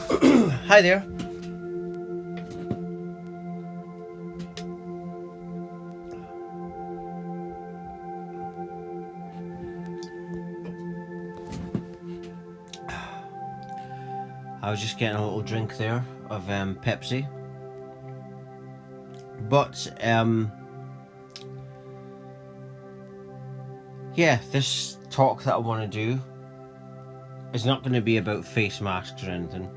Hi there. I was just getting a little drink there of Pepsi. But yeah, this talk that I want to do is not going to be about face masks or anything.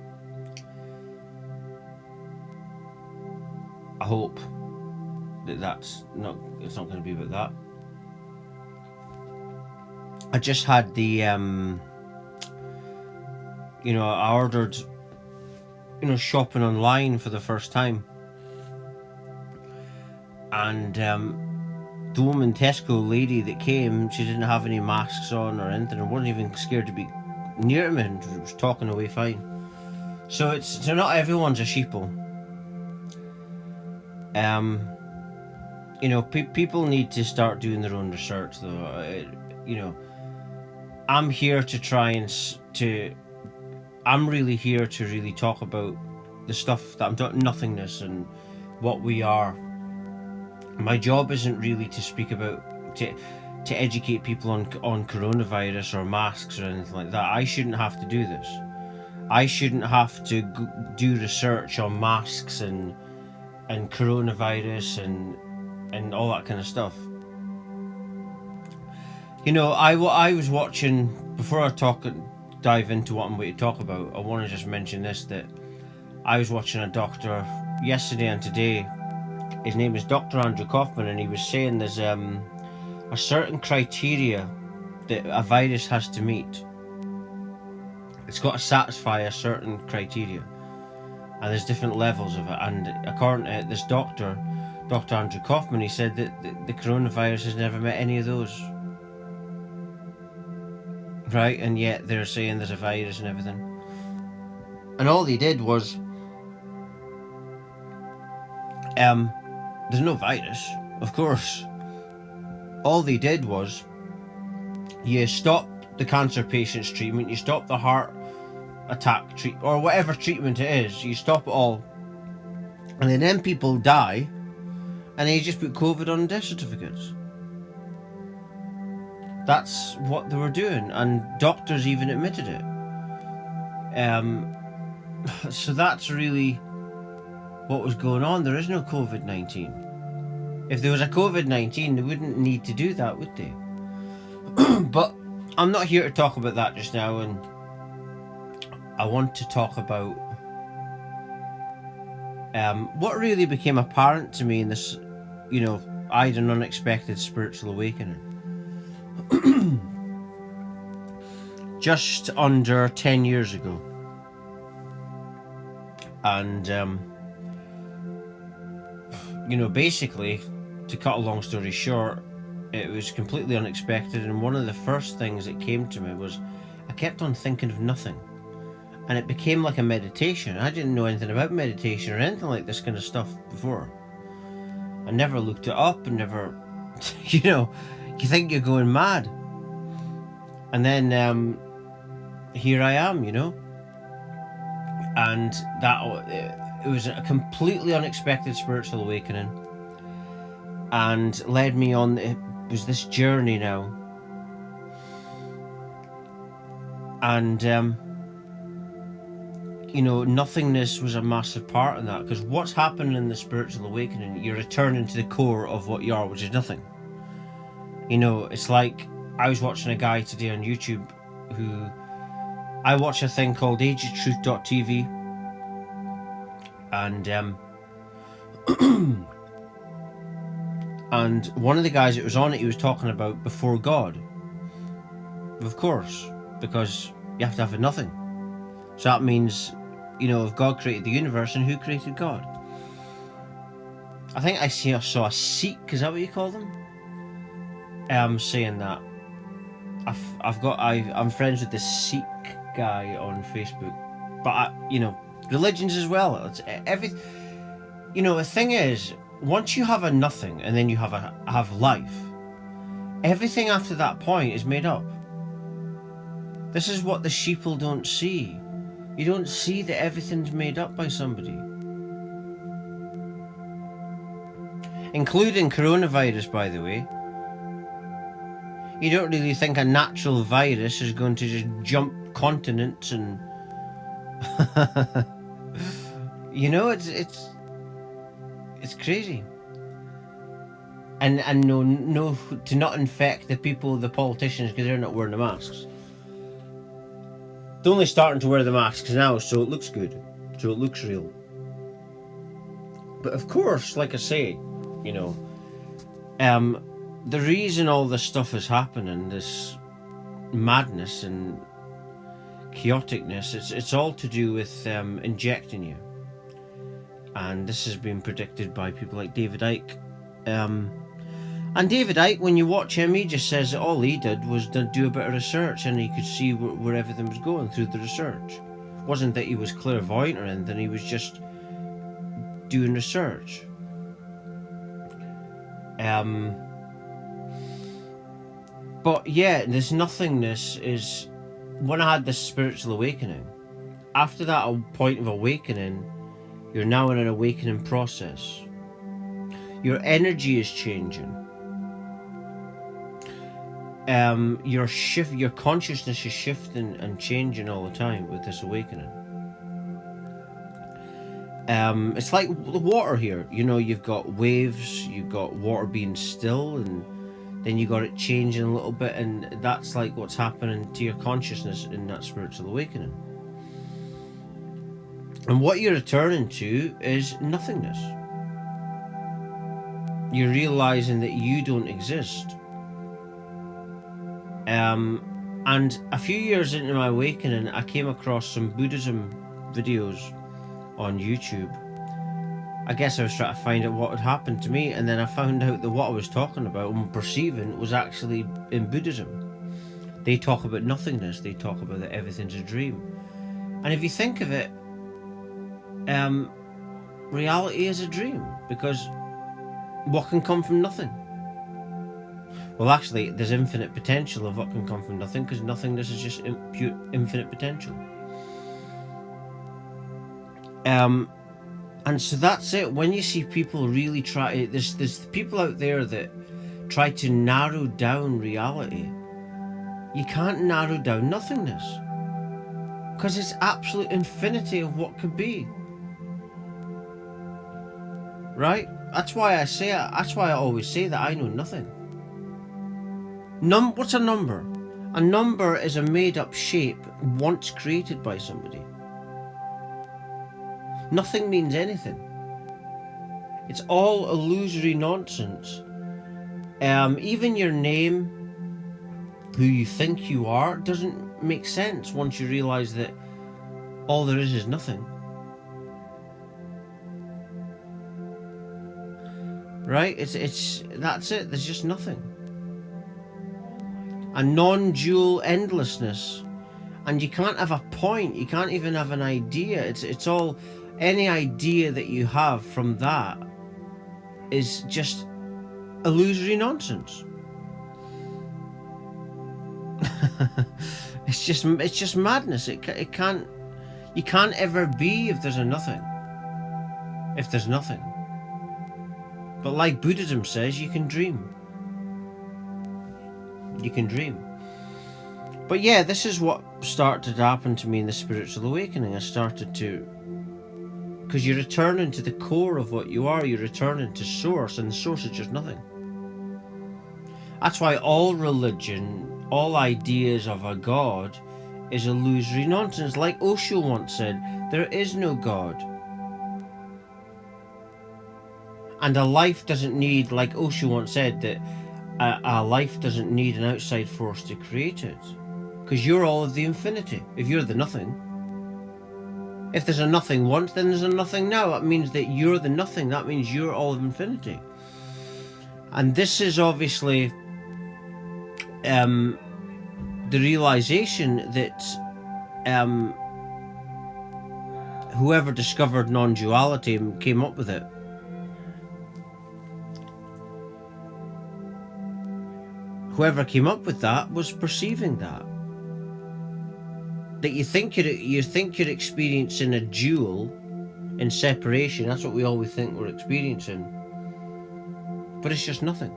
I hope that it's not going to be about that. I just had the I ordered shopping online for the first time, and the woman Tesco lady that came, she didn't have any masks on or anything, and wasn't even scared to be near me, and was talking away fine. So not everyone's a sheeple. People need to start doing their own research, though. I'm here to try and I'm really here to really talk about the stuff that I'm talking, nothingness and what we are. My job isn't really to speak about to educate people on coronavirus or masks or anything like that. I shouldn't have to do this. I shouldn't have to do research on masks and coronavirus and all that kind of stuff. I was watching, before I dive into what I'm going to talk about, I want to just mention this, that I was watching a doctor yesterday and today. His name is Dr. Andrew Kaufman, and he was saying there's a certain criteria that a virus has to meet. It's got to satisfy a certain criteria, and there's different levels of it. And according to this Dr. Andrew Kaufman, he said that the coronavirus has never met any of those. Right, and yet they're saying there's a virus and everything. And all they did was, there's no virus, of course. All they did was, you stop the cancer patient's treatment, you stop the heart attack treatment, or whatever treatment it is, you stop it all, and then people die, and they just put COVID on death certificates. That's what they were doing, and doctors even admitted it. So that's really what was going on. There is no COVID-19. If there was a COVID-19, they wouldn't need to do that, would they? But I'm not here to talk about that just now, and I want to talk about what really became apparent to me in this, I had an unexpected spiritual awakening. Just under 10 years ago. And basically, to cut a long story short, it was completely unexpected, and one of the first things that came to me was I kept on thinking of nothing, and it became like a meditation. I didn't know anything about meditation or anything like this kind of stuff before. I never looked it up, and never you think you're going mad, and then here I am, and it was a completely unexpected spiritual awakening, and led me on. It was this journey now, and nothingness was a massive part in that, because what's happening in the spiritual awakening, you're returning to the core of what you are, which is nothing. It's like, I was watching a guy today on YouTube who, I watch a thing called ageoftruth.tv, and and one of the guys that was on it, he was talking about before God, of course, because you have to have a nothing. So that means, if God created the universe, and who created God? I think I saw a Sikh, is that what you call them? Saying that. I'm friends with this Sikh guy on Facebook, but religions as well. It's every. The thing is, once you have a nothing, and then you have life, everything after that point is made up. This is what the sheeple don't see. You don't see that everything's made up by somebody. Including coronavirus, by the way. You don't really think a natural virus is going to just jump continents and... you know, it's crazy. And no, to not infect the people, the politicians, because they're not wearing the masks. They're only starting to wear the masks now, so it looks good. So it looks real. But of course, like I say, you know, the reason all this stuff is happening, this madness and chaoticness, it's all to do with injecting you. And this has been predicted by people like David Icke. And David Icke, when you watch him, he just says that all he did was do a bit of research, and he could see where everything was going through the research. It wasn't that he was clairvoyant or anything, he was just doing research. But yeah, this nothingness is... When I had this spiritual awakening, after that point of awakening, you're now in an awakening process. Your energy is changing. Your consciousness is shifting and changing all the time with this awakening. It's like the water here. You know, you've got waves, you've got water being still, and then you got it changing a little bit, and that's like what's happening to your consciousness in that spiritual awakening. And what you're returning to is nothingness. You're realizing that you don't exist. And a few years into my awakening, I came across some Buddhism videos on YouTube. I guess I was trying to find out what had happened to me, and then I found out that what I was talking about and perceiving was actually in Buddhism. They talk about nothingness. They talk about that everything's a dream. And if you think of it, reality is a dream, because what can come from nothing? Well, actually, there's infinite potential of what can come from nothing, because nothingness is just pure infinite potential. And so that's it. When you see people really try, there's people out there that try to narrow down reality. You can't narrow down nothingness, because it's absolute infinity of what could be. Right? That's why I always say that I know nothing. What's a number? A number is a made-up shape once created by somebody. Nothing means anything. It's all illusory nonsense. Even your name, who you think you are, doesn't make sense once you realize that all there is nothing. Right? That's it. There's just nothing. A non-dual endlessness, and you can't have a point. You can't even have an idea. It's all, any idea that you have from that is just illusory nonsense. It's just madness. You can't ever be if there's a nothing. If there's nothing. But like Buddhism says, you can dream. You can dream. But yeah, this is what started to happen to me in the spiritual awakening. I started to... Because you're returning to the core of what you are. You're returning to source, and the source is just nothing. That's why all religion, all ideas of a god, is illusory nonsense. Like Osho once said, there is no God. And a life doesn't need, like Osho once said, that a life doesn't need an outside force to create it. Because you're all of the infinity. If you're the nothing. If there's a nothing once, then there's a nothing now. That means that you're the nothing. That means you're all of infinity. And this is obviously the realization that whoever discovered non-duality and came up with it, whoever came up with that was perceiving that. that you think you're experiencing a dual in separation. That's what we always think we're experiencing, but it's just nothing.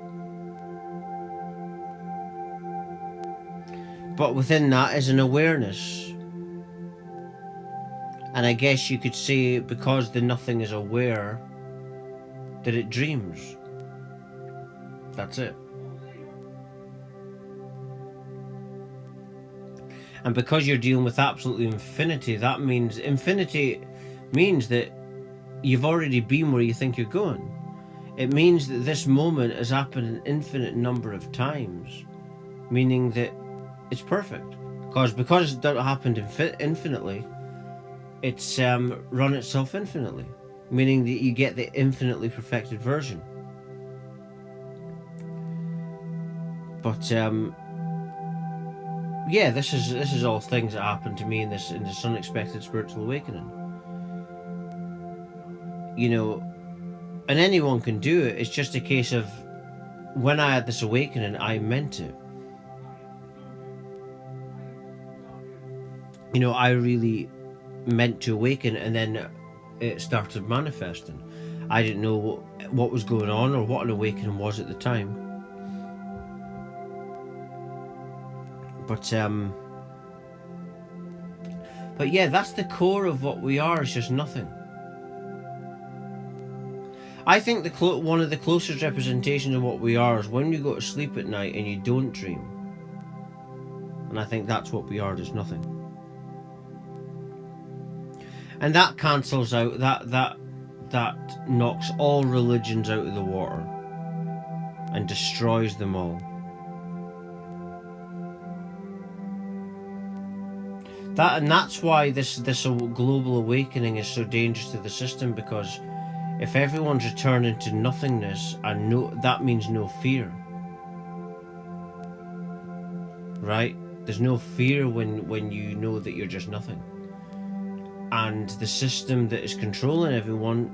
But within that is an awareness, and I guess you could say, because the nothing is aware, that it dreams. That's it. And because you're dealing with absolute infinity, that means infinity means that you've already been where you think you're going. It means that this moment has happened an infinite number of times, meaning that it's perfect. Because it happened infinitely, it's run itself infinitely, meaning that you get the infinitely perfected version. But yeah, this is all things that happened to me in this unexpected spiritual awakening. You know, and anyone can do it. It's just a case of, when I had this awakening, I meant it. You know, I really meant to awaken, and then it started manifesting. I didn't know what was going on or what an awakening was at the time. But yeah, that's the core of what we are. It's just nothing. I think one of the closest representations of what we are is when you go to sleep at night and you don't dream. And I think that's what we are, just nothing. And that cancels out, that knocks all religions out of the water and destroys them all. That's why this global awakening is so dangerous to the system, because if everyone's returning to nothingness, and that means no fear, right? There's no fear when you know that you're just nothing, and the system that is controlling everyone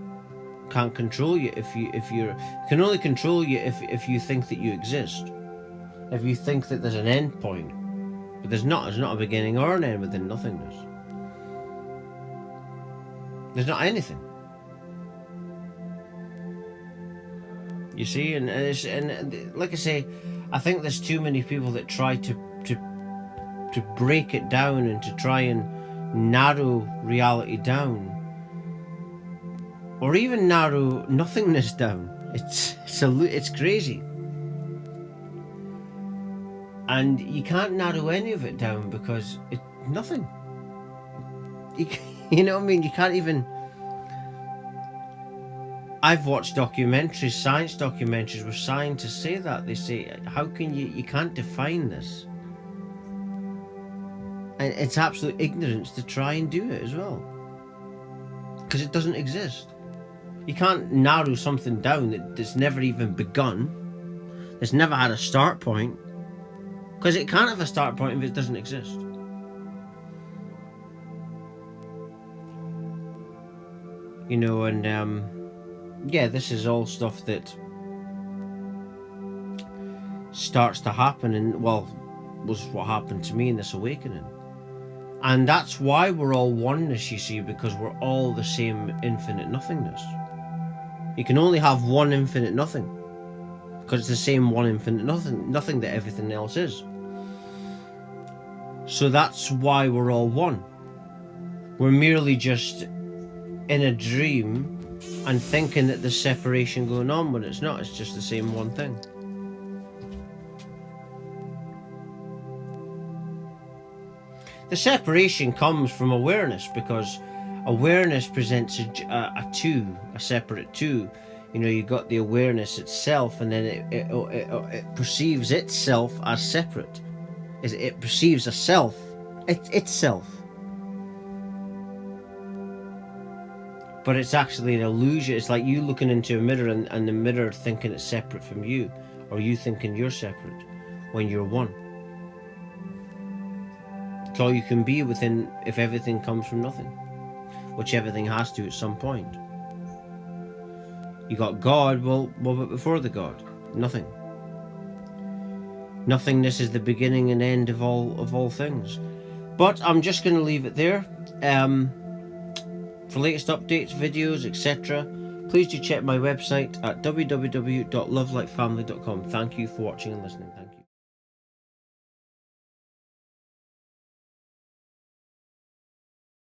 can't control you can only control you if you think that you exist, if you think that there's an end point. But there's not a beginning or an end within nothingness. There's not anything. You see, and like I say, I think there's too many people that try to break it down and to try and narrow reality down, or even narrow nothingness down. It's crazy. And you can't narrow any of it down, because it's nothing. You know what I mean? You can't even... I've watched documentaries, science documentaries, where scientists say that. They say, how can you can't define this. And it's absolute ignorance to try and do it as well, because it doesn't exist. You can't narrow something down that's never even begun, that's never had a start point. Because it can't have a start point if it doesn't exist. You know, and yeah, this is all stuff that starts to happen, and was what happened to me in this awakening. And that's why we're all oneness, you see, because we're all the same infinite nothingness. You can only have one infinite nothing, because it's the same one infinite nothing that everything else is. So that's why we're all one. We're merely just in a dream and thinking that there's separation going on, when it's not. It's just the same one thing. The separation comes from awareness, because awareness presents a separate two. You know, you got the awareness itself, and then it perceives itself as separate. It perceives a self, itself. But it's actually an illusion. It's like you looking into a mirror and the mirror thinking it's separate from you, or you thinking you're separate when you're one. It's all you can be within, if everything comes from nothing, which everything has to at some point. You got God, well, what about before the God? Nothing. Nothingness is the beginning and end of all things. But I'm just going to leave it there. For latest updates, videos, etc., please do check my website at www.lovelikefamily.com. Thank you for watching and listening. Thank you.